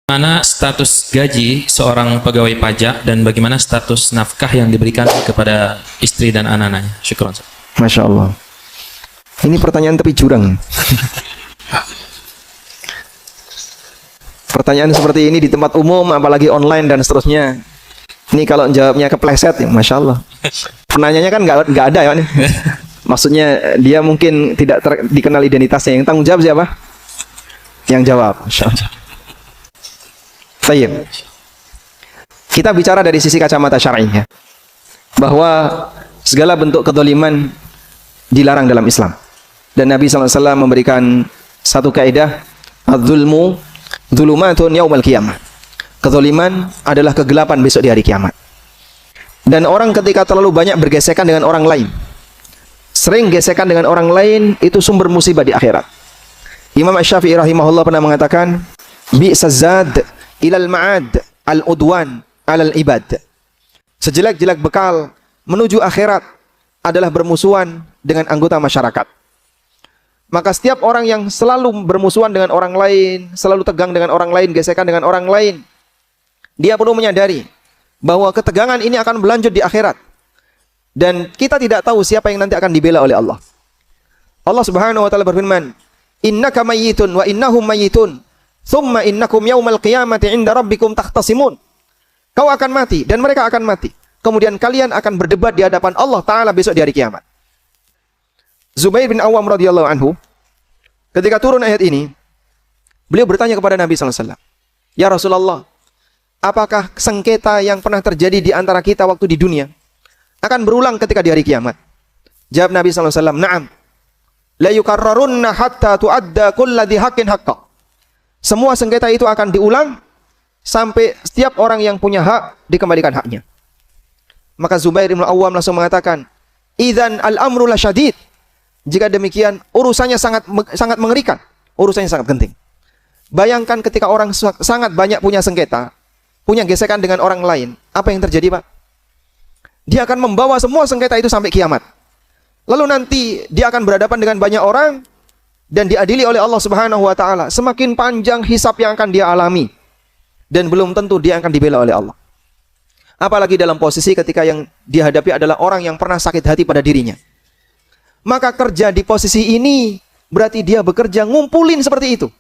Mana status gaji seorang pegawai pajak dan bagaimana status nafkah yang diberikan kepada istri dan anak-anaknya? Syukron. Masya Allah. Ini pertanyaan tepi jurang. Pertanyaan seperti ini di tempat umum, apalagi online dan seterusnya. Ini kalau jawabnya kepleset, ya, Masya Allah. Penanyanya kan nggak ada ya. Maksudnya dia mungkin tidak dikenal identitasnya. Yang tanggung jawab siapa? Yang jawab. Masya Allah. Baik. Kita bicara dari sisi kacamata syar'inya, bahwa segala bentuk kedzaliman dilarang dalam Islam. Dan Nabi SAW memberikan satu kaidah, az-zulmu dzulumatun yaumal qiyamah. Kedzaliman adalah kegelapan besok di hari kiamat. Dan orang ketika terlalu banyak bergesekan dengan orang lain, sering gesekan dengan orang lain, itu sumber musibah di akhirat. Imam Asy-Syafi'i rahimahullah pernah mengatakan, bi'sazad ilal ma'ad al-udwan alal ibad. Sejelek-jelek bekal menuju akhirat adalah bermusuhan dengan anggota masyarakat. Maka setiap orang yang selalu bermusuhan dengan orang lain, selalu tegang dengan orang lain, gesekan dengan orang lain, dia perlu menyadari bahwa ketegangan ini akan berlanjut di akhirat. Dan kita tidak tahu siapa yang nanti akan dibela oleh Allah. Allah Subhanahu wa taala berfirman, "Innaka mayyitun wa innahum mayyitun. Tsumma innakum yaumal qiyamati 'inda rabbikum takhtasimun." Kau akan mati dan mereka akan mati. Kemudian kalian akan berdebat di hadapan Allah Ta'ala besok di hari kiamat. Zubair bin Awam radhiyallahu anhu, ketika turun ayat ini, beliau bertanya kepada Nabi SAW, "Ya Rasulullah, apakah sengketa yang pernah terjadi di antara kita waktu di dunia akan berulang ketika di hari kiamat?" Jawab Nabi SAW, "Na'am. La yukarrarunna hatta tu'adda kulladhi haqqin haqqa." Semua sengketa itu akan diulang sampai setiap orang yang punya hak dikembalikan haknya. Maka Zubair bin Awam langsung mengatakan, "Idzan al-amru lasyadid." Jika demikian, urusannya sangat mengerikan, urusannya sangat genting. Bayangkan ketika orang sangat banyak punya sengketa, punya gesekan dengan orang lain, apa yang terjadi, Pak? Dia akan membawa semua sengketa itu sampai kiamat. Lalu nanti dia akan berhadapan dengan banyak orang dan diadili oleh Allah Subhanahu wa taala. Semakin panjang hisab yang akan dia alami dan belum tentu dia akan dibela oleh Allah. Apalagi dalam posisi ketika yang dihadapi adalah orang yang pernah sakit hati pada dirinya. Maka kerja di posisi ini berarti dia bekerja ngumpulin seperti itu.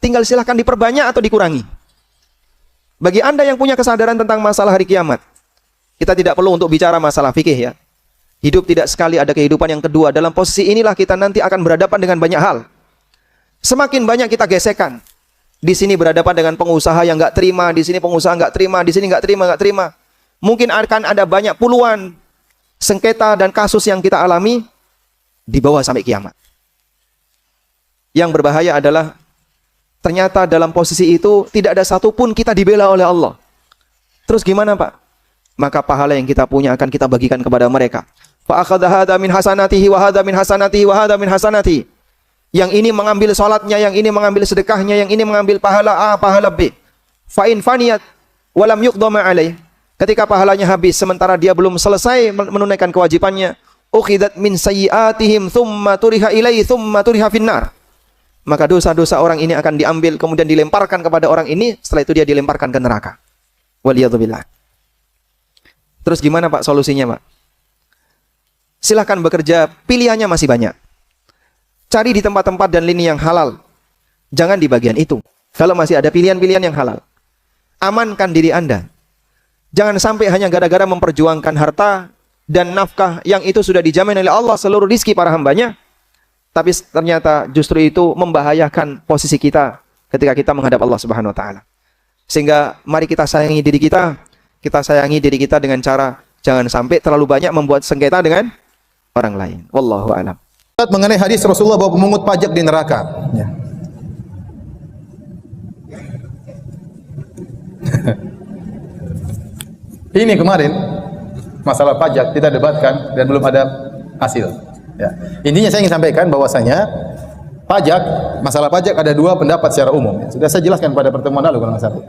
Tinggal silahkan diperbanyak atau dikurangi. Bagi Anda yang punya kesadaran tentang masalah hari kiamat, kita tidak perlu untuk bicara masalah fikih ya. Hidup tidak sekali, ada kehidupan yang kedua. Dalam posisi inilah kita nanti akan berhadapan dengan banyak hal. Semakin banyak kita gesekan. Di sini berhadapan dengan pengusaha yang nggak terima, di sini pengusaha nggak terima, di sini nggak terima. Mungkin akan ada banyak puluhan sengketa dan kasus yang kita alami di bawah sampai kiamat. Yang berbahaya adalah ternyata dalam posisi itu tidak ada satupun kita dibela oleh Allah. Terus gimana, Pak? Maka pahala yang kita punya akan kita bagikan kepada mereka. Fa akhadha hadza min hasanatihi wa hadza min hasanatihi wa hadza min hasanatihi. Yang ini mengambil salatnya, yang ini mengambil sedekahnya, yang ini mengambil pahala A, pahala B. Fa in faniyat wa lam yuqdama alaih. Ketika pahalanya habis sementara dia belum selesai menunaikan kewajibannya, ukhidat min sayyiatihim thumma turiha ilaihi thumma turiha finnar. Maka dosa-dosa orang ini akan diambil kemudian dilemparkan kepada orang ini, setelah itu dia dilemparkan ke neraka. Waliyadzubillah. Terus gimana, Pak, solusinya, Pak? Silahkan bekerja, pilihannya masih banyak. Cari di tempat-tempat dan lini yang halal. Jangan di bagian itu. Kalau masih ada pilihan-pilihan yang halal. Amankan diri Anda. Jangan sampai hanya gara-gara memperjuangkan harta dan nafkah yang itu sudah dijamin oleh Allah seluruh rizki para hambanya. Tapi ternyata justru itu membahayakan posisi kita ketika kita menghadap Allah Subhanahu wa taala. Sehingga mari kita sayangi diri kita. Kita sayangi diri kita dengan cara jangan sampai terlalu banyak membuat sengketa dengan orang lain. Wallahu a'lam. Mengenai hadis Rasulullah bahwa pemungut pajak di neraka. Ya. Ini kemarin masalah pajak kita debatkan dan belum ada hasil. Ya. Intinya saya ingin sampaikan bahwasanya pajak, masalah pajak ada dua pendapat secara umum. Sudah saya jelaskan pada pertemuan lalu kalau nggak salah.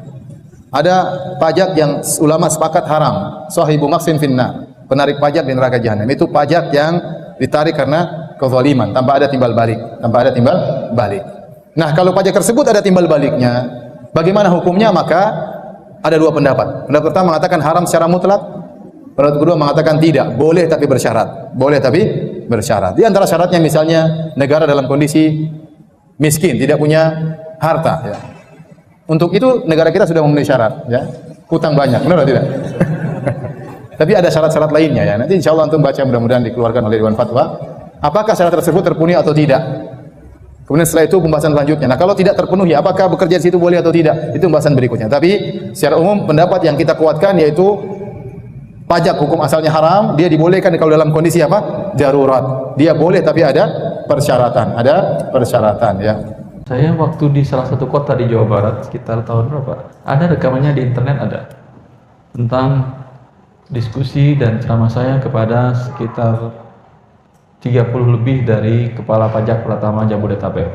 Ada pajak yang ulama sepakat haram, sahibu maksin finnar, penarik pajak di neraka jahanam. Itu pajak yang ditarik karena kezaliman, tanpa ada timbal balik, Nah, kalau pajak tersebut ada timbal baliknya, Bagaimana hukumnya? Maka ada dua pendapat. Pendapat pertama mengatakan haram secara mutlak. Pendapat kedua mengatakan tidak, boleh tapi bersyarat. Boleh tapi bersyarat. Di antara syaratnya misalnya negara dalam kondisi miskin, tidak punya harta. Ya. Untuk itu negara kita sudah memenuhi syarat. Ya. Hutang banyak, benar atau tidak? Tapi ada syarat-syarat lainnya ya. Nanti insya Allah antum baca, mudah-mudahan dikeluarkan oleh Dewan Fatwa. Apakah syarat tersebut terpenuhi atau tidak? Kemudian setelah itu pembahasan selanjutnya. Nah, kalau tidak terpenuhi, apakah bekerja di situ boleh atau tidak? Itu pembahasan berikutnya. Tapi secara umum pendapat yang kita kuatkan yaitu pajak hukum asalnya haram, dia dibolehkan kalau dalam kondisi apa? Darurat. Dia boleh tapi ada persyaratan. Ada persyaratan ya. Saya waktu di salah satu kota di Jawa Barat sekitar tahun berapa? Ada rekamannya di internet ada tentang diskusi dan ceramah saya kepada sekitar 30 lebih dari kepala pajak pertama Jabodetabek.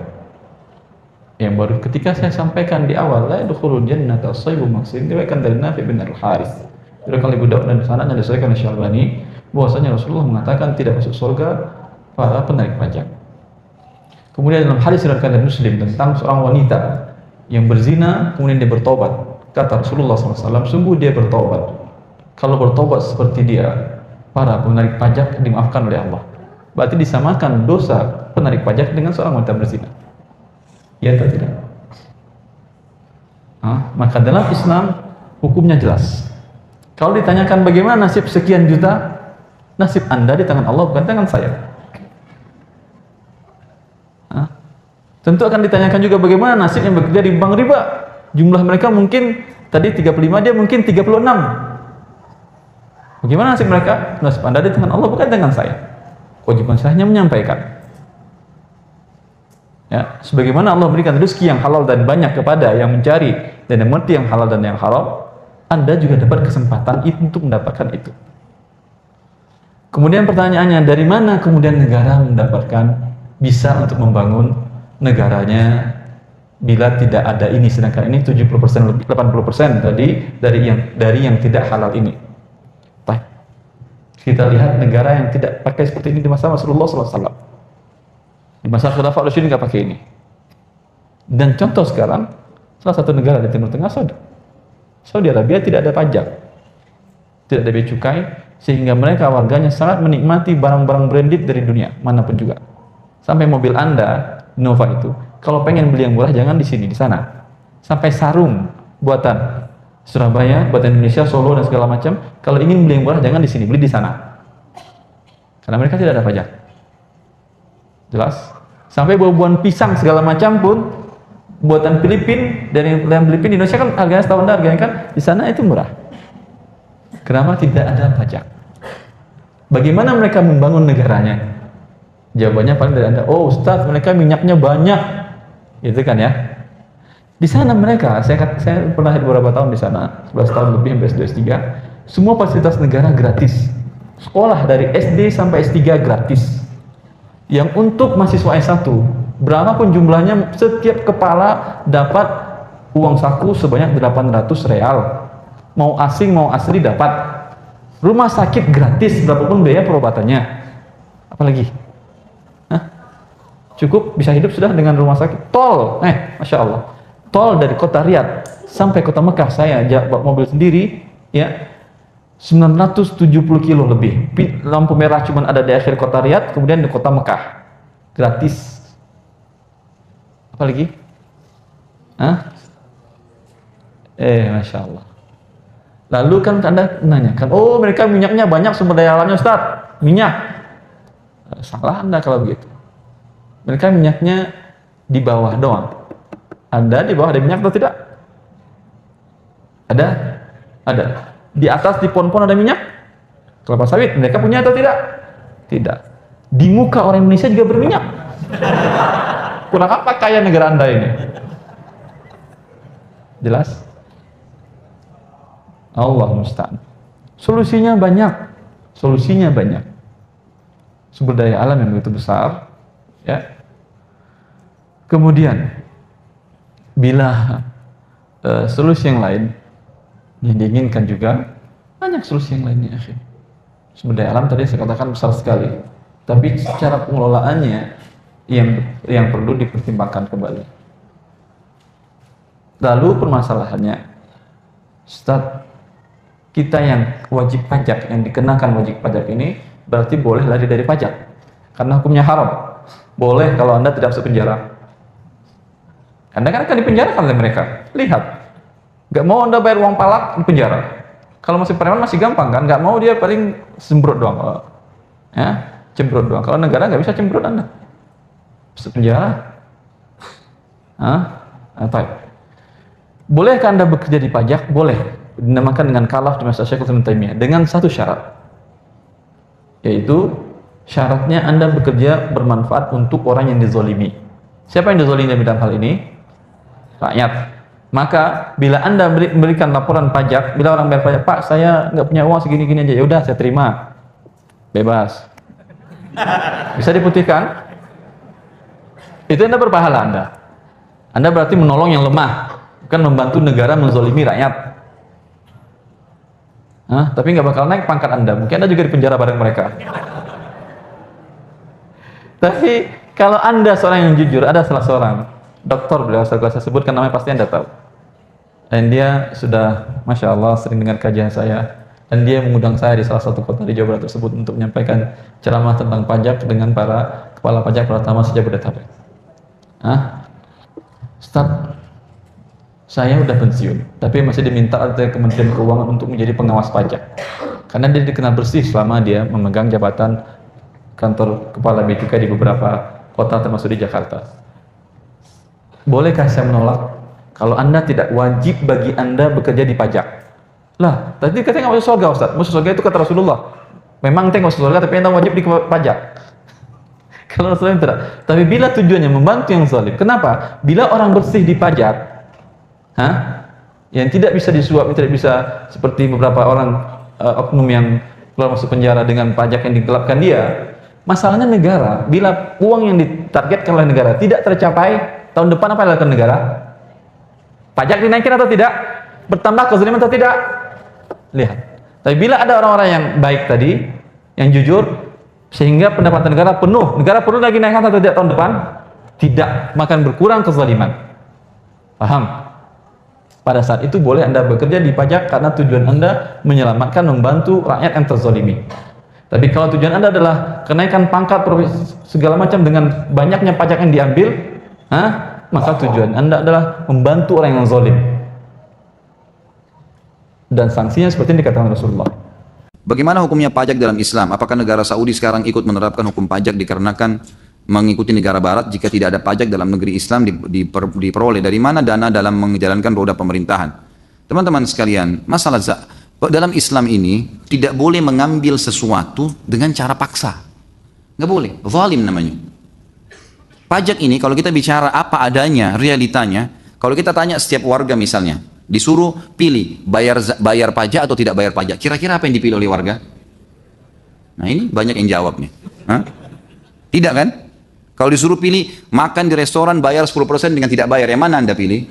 Yang baru ketika saya sampaikan di awal, la yadkhulul jannata as-sayyibu maksud diriwayatkan dari Nafi bin Al-Harits. Diriwayatkan Abu Daud dan sanadnya disahihkan oleh Syalbani bahwasanya Rasulullah mengatakan tidak masuk surga para penarik pajak. Kemudian dalam hadis diriwayatkan dari Muslim tentang seorang wanita yang berzina kemudian dia bertobat. Kata Rasulullah SAW, sungguh dia bertobat. Kalau bertobat seperti dia, para penarik pajak dimaafkan oleh Allah. Berarti disamakan dosa penarik pajak dengan seorang wanita berzina. Ya atau tidak? Maka dalam Islam hukumnya jelas. Kalau ditanyakan bagaimana nasib sekian juta, nasib Anda di tangan Allah bukan tangan saya. Tentu akan ditanyakan juga bagaimana nasib yang bekerja di bank riba. Jumlah mereka mungkin tadi 35, dia mungkin 36. Bagaimana nasib mereka? Nasib Anda di tangan Allah bukan tangan saya. Kewajiban saya hanya menyampaikan. Ya, sebagaimana Allah berikan rezeki yang halal dan banyak kepada yang mencari dan yang mengerti yang halal dan yang haram, Anda juga dapat kesempatan itu untuk mendapatkan itu. Kemudian pertanyaannya, dari mana kemudian negara mendapatkan bisa untuk membangun negaranya bila tidak ada ini, sedangkan ini 70% lebih 80% tadi dari yang tidak halal ini. Baik. Kita lihat negara yang tidak pakai seperti ini di masa Rasulullah SAW. Di masa Khilafah Rasyidin nggak pakai ini. Dan contoh sekarang salah satu negara di Timur Tengah, Saudi Arabia tidak ada pajak, tidak ada bea cukai, sehingga mereka warganya sangat menikmati barang-barang branded dari dunia manapun juga. Sampai mobil Anda Innova itu, kalau pengen beli yang murah jangan di sini, di sana. Sampai sarung buatan Surabaya, buatan Indonesia, Solo dan segala macam, kalau ingin beli yang murah jangan di sini, beli di sana. Karena mereka tidak ada pajak. Jelas? Sampai buah-buahan pisang segala macam pun buatan Filipina, dari Filipina, Indonesia kan harganya standar, harganya kan di sana itu murah. Kenapa tidak ada pajak? Bagaimana mereka membangun negaranya? Jawabannya paling dari Anda, oh Ustaz, mereka minyaknya banyak, gitu kan ya. Di sana mereka, saya pernah beberapa tahun di sana, 11 tahun lebih sampai S2 S3, semua fasilitas negara gratis. Sekolah dari SD sampai S3 gratis. Yang untuk mahasiswa S1, berapapun jumlahnya, setiap kepala dapat uang saku sebanyak 800 real. Mau asing mau asli dapat. Rumah sakit gratis, berapapun biaya perobatannya. Apalagi? Cukup bisa hidup sudah dengan rumah sakit. Tol, Masya Allah. Tol dari kota Riyadh sampai kota Mekah, saya bawa mobil sendiri, ya, 970 kilo lebih. Lampu merah cuma ada di akhir kota Riyadh, kemudian di kota Mekah. Gratis. Apalagi? Masya Allah. Lalu kan Anda menanyakan, oh mereka minyaknya banyak, sumber daya alamnya Ustaz, minyak. Salah Anda kalau begitu. Mereka minyaknya di bawah doang. Anda di bawah ada minyak atau tidak? Ada? Ada. Di atas di pohon-pohon ada minyak? Kelapa sawit, mereka punya atau tidak? Tidak. Di muka orang Indonesia juga berminyak. Kurang apa kaya negara Anda ini? Jelas? Allah musta'an. Solusinya banyak. Solusinya banyak. Sumber daya alam yang begitu besar, ya. Kemudian bila solusi yang lain yang diinginkan juga banyak solusi yang lainnya. Sumber daya alam tadi saya katakan besar sekali, tapi cara pengelolaannya yang perlu dipertimbangkan kembali. Lalu permasalahannya, Ustaz, kita yang wajib pajak, yang dikenakan wajib pajak ini berarti boleh lari dari pajak karena hukumnya haram. Boleh kalau Anda tidak masuk penjara. Anda kan akan dipenjarakan oleh mereka. Lihat, nggak mau Anda bayar uang palak, di penjara. Kalau masih preman masih gampang kan, nggak mau dia paling semprot doang, ya, cemprot doang. Kalau negara nggak bisa cemprot Anda, masuk penjara. Baik. Bolehkah Anda bekerja di pajak? Boleh. Dinamakan dengan kalaf di masa Syekhul Islam Taimiyah dengan satu syarat, yaitu syaratnya Anda bekerja bermanfaat untuk orang yang dizolimi. Siapa yang dizolimi dalam hal ini? Rakyat. Maka bila Anda memberikan laporan pajak, bila orang bayar pajak, Pak, saya nggak punya uang segini-gini aja, ya udah saya terima, bebas, bisa diputihkan. Itu Anda berpahala Anda. Anda berarti menolong yang lemah, bukan membantu negara menzolimi rakyat. Tapi nggak bakal naik pangkat Anda. Mungkin Anda juga dipenjara bareng mereka. Tapi kalau Anda seorang yang jujur, ada salah seorang dokter, beliau saya sebutkan namanya, pasti Anda tahu. Dan dia sudah, Masya Allah, sering dengar kajian saya. Dan dia mengundang saya di salah satu kota di Jawa Barat tersebut untuk menyampaikan ceramah tentang pajak dengan para kepala pajak pertama sejak Jabodetabek. Ustaz, saya udah pensiun, tapi masih diminta oleh Kementerian Keuangan untuk menjadi pengawas pajak. Karena dia dikenal bersih selama dia memegang jabatan kantor kepala bea cukai di beberapa kota termasuk di Jakarta. Bolehkah saya menolak kalau Anda tidak wajib bagi Anda bekerja di pajak? Lah, tadi katanya nggak masuk surga, Ustaz. Masuk surga itu kata Rasulullah. Memang ente masuk surga, tapi ente wajib di pajak. Kalau Rasulullah tidak. Tapi bila tujuannya membantu yang zalim, kenapa? Bila orang bersih di pajak, yang tidak bisa disuap, tidak bisa seperti beberapa orang oknum yang keluar masuk penjara dengan pajak yang digelapkan dia. Masalahnya negara, bila uang yang ditargetkan oleh negara tidak tercapai, tahun depan apa yang dilakukan negara? Pajak dinaikin atau tidak? Bertambah kezaliman atau tidak? Lihat. Tapi bila ada orang-orang yang baik tadi, yang jujur, sehingga pendapatan negara perlu lagi naikkan atau tidak tahun depan? Tidak, makan berkurang kezaliman. Paham? Pada saat itu boleh Anda bekerja di pajak karena tujuan Anda menyelamatkan, membantu rakyat yang terzalimi. Tapi kalau tujuan Anda adalah kenaikan pangkat segala macam dengan banyaknya pajak yang diambil, maka tujuan Anda adalah membantu orang yang zalim. Dan sanksinya seperti yang dikatakan Rasulullah. Bagaimana hukumnya pajak dalam Islam? Apakah negara Saudi sekarang ikut menerapkan hukum pajak dikarenakan mengikuti negara barat jika tidak ada pajak dalam negeri Islam diperoleh dari mana dana dalam menjalankan roda pemerintahan? Teman-teman sekalian, masalah dalam Islam ini tidak boleh mengambil sesuatu dengan cara paksa. Nggak boleh, zalim namanya. Pajak ini kalau kita bicara apa adanya, realitanya, kalau kita tanya setiap warga misalnya, disuruh pilih bayar pajak atau tidak bayar pajak, kira-kira apa yang dipilih oleh warga? Nah ini banyak yang jawab nih. Tidak kan? Kalau disuruh pilih makan di restoran bayar 10% dengan tidak bayar, yang mana Anda pilih?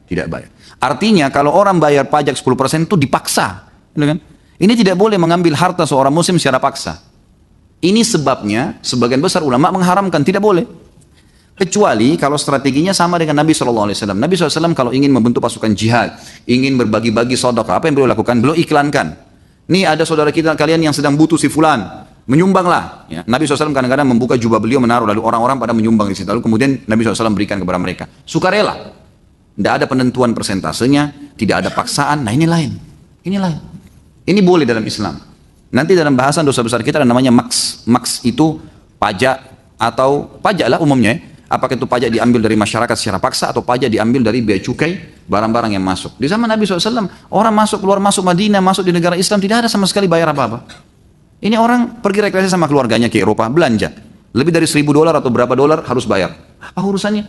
Tidak bayar. Artinya kalau orang bayar pajak 10% itu dipaksa, kan? Ini tidak boleh mengambil harta seorang muslim secara paksa. Ini sebabnya sebagian besar ulama mengharamkan, tidak boleh. Kecuali kalau strateginya sama dengan Nabi SAW. Nabi SAW kalau ingin membentuk pasukan jihad, ingin berbagi-bagi sedekah, apa yang beliau lakukan? Beliau iklankan. Nih ada saudara kita kalian yang sedang butuh si fulan, menyumbanglah. Ya. Nabi SAW kadang-kadang membuka jubah beliau menaruh, lalu orang-orang pada menyumbang di situ. Lalu kemudian Nabi SAW berikan kepada mereka. Sukarela. Tidak ada penentuan persentasenya, tidak ada paksaan. Nah ini lain. Ini lain. Ini boleh dalam Islam. Nanti dalam bahasan dosa besar kita ada namanya maks. Maks itu pajak atau pajak lah umumnya. Apakah itu pajak diambil dari masyarakat secara paksa atau pajak diambil dari bea cukai barang-barang yang masuk. Di zaman Nabi SAW, orang masuk keluar masuk Madinah, masuk di negara Islam tidak ada sama sekali bayar apa-apa. Ini orang pergi rekreasi sama keluarganya ke Eropa, belanja. Lebih dari $1.000 atau berapa dolar harus bayar. Apa urusannya?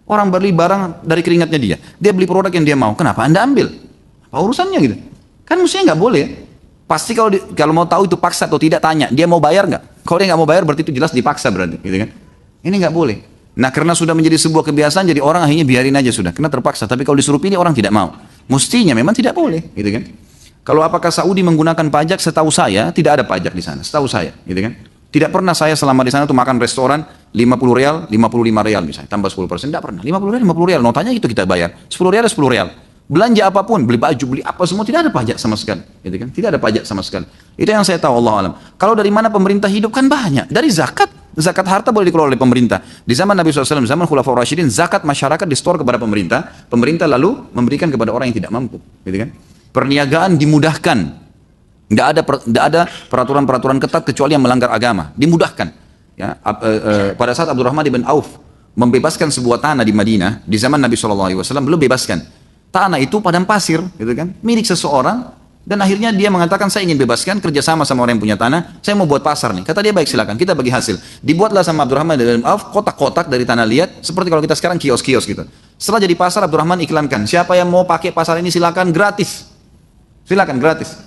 Orang beli barang dari keringatnya dia. Dia beli produk yang dia mau. Kenapa Anda ambil? Apa urusannya gitu? Kan mestinya nggak boleh. Pasti kalau mau tahu itu paksa atau tidak, tanya. Dia mau bayar nggak? Kalau dia nggak mau bayar berarti itu jelas dipaksa berarti. Gitu kan? Ini nggak boleh. Nah karena sudah menjadi sebuah kebiasaan, jadi orang akhirnya biarin aja sudah. Karena terpaksa. Tapi kalau disuruh pilih orang tidak mau. Mestinya memang tidak boleh. Gitu kan? Kalau apakah Saudi menggunakan pajak? Setahu saya tidak ada pajak di sana. Setahu saya. Gitu kan? Tidak pernah saya selama di sana tuh makan restoran 50 real, 55 real misalnya, tambah 10%, tidak pernah. 50 real, 50 real, notanya itu kita bayar. 10 real, 10 real. Belanja apapun, beli baju, beli apa semua, tidak ada pajak sama sekali. Gitu kan? Tidak ada pajak sama sekali. Itu yang saya tahu, Allah alam. Kalau dari mana pemerintah hidup kan banyak. Dari zakat. Zakat harta boleh dikelola oleh pemerintah. Di zaman Nabi SAW, zaman Khulafaur Rasyidin, zakat masyarakat distor kepada pemerintah. Pemerintah lalu memberikan kepada orang yang tidak mampu. Gitu kan? Perniagaan dimudahkan. Tidak ada peraturan-peraturan ketat kecuali yang melanggar agama. Dimudahkan. Ya, pada saat Abdurrahman bin Auf membebaskan sebuah tanah di Madinah di zaman Nabi SAW, belum bebaskan. Tanah itu padang pasir, gitu kan, milik seseorang, dan akhirnya dia mengatakan saya ingin bebaskan, kerjasama sama orang yang punya tanah, saya mau buat pasar nih. Kata dia baik silakan, kita bagi hasil. Dibuatlah sama Abdurrahman bin Auf kotak-kotak dari tanah liat, seperti kalau kita sekarang kios-kios gitu. Setelah jadi pasar, Abdurrahman iklankan, siapa yang mau pakai pasar ini silakan gratis, silakan gratis.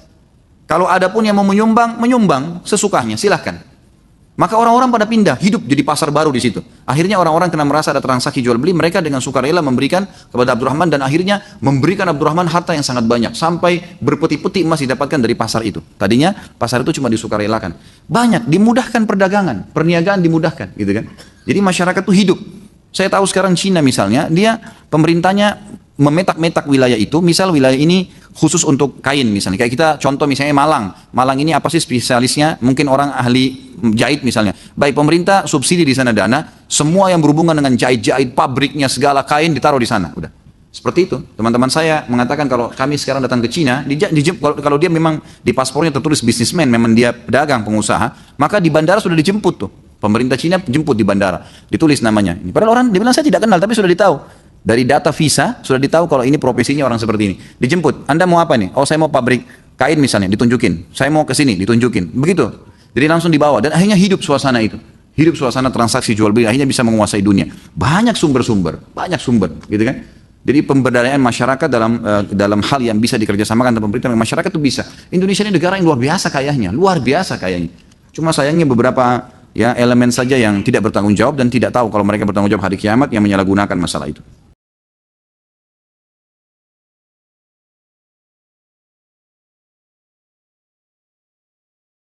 Kalau ada pun yang mau menyumbang sesukanya, silahkan. Maka orang-orang pada pindah, hidup jadi pasar baru di situ. Akhirnya orang-orang kena merasa ada transaksi jual beli, mereka dengan sukarela memberikan kepada Abdurrahman dan akhirnya memberikan Abdurrahman harta yang sangat banyak sampai berpeti-peti emas didapatkan dari pasar itu. Tadinya pasar itu cuma disukarelakan. Banyak dimudahkan perdagangan, perniagaan dimudahkan, gitu kan. Jadi masyarakat itu hidup. Saya tahu sekarang Cina misalnya, dia pemerintahnya memetak-metak wilayah itu, misal wilayah ini khusus untuk kain misalnya, kayak kita contoh misalnya Malang ini apa sih spesialisnya, mungkin orang ahli jahit misalnya, baik pemerintah subsidi di sana dana, semua yang berhubungan dengan jahit-jahit, pabriknya segala kain ditaruh di sana, udah. Seperti itu, teman-teman saya mengatakan kalau kami sekarang datang ke Cina, kalau dia memang di paspornya tertulis businessman, memang dia pedagang, pengusaha, maka di bandara sudah dijemput tuh, pemerintah Cina jemput di bandara, ditulis namanya. Padahal orang dia bilang saya tidak kenal, tapi sudah ditahu. Dari data visa sudah ditahu kalau ini profesinya orang seperti ini. Dijemput, Anda mau apa nih? Oh saya mau pabrik kain misalnya, ditunjukin. Saya mau ke sini, ditunjukin. Begitu. Jadi langsung dibawa dan akhirnya hidup suasana itu. Hidup suasana transaksi jual beli, akhirnya bisa menguasai dunia. Banyak sumber, gitu kan? Jadi pemberdayaan masyarakat dalam hal yang bisa dikerjasamakan dengan pemerintah dan masyarakat itu bisa. Indonesia ini negara yang luar biasa kayanya, Cuma sayangnya beberapa elemen saja yang tidak bertanggung jawab dan tidak tahu kalau mereka bertanggung jawab hari kiamat yang menyalahgunakan masalah itu.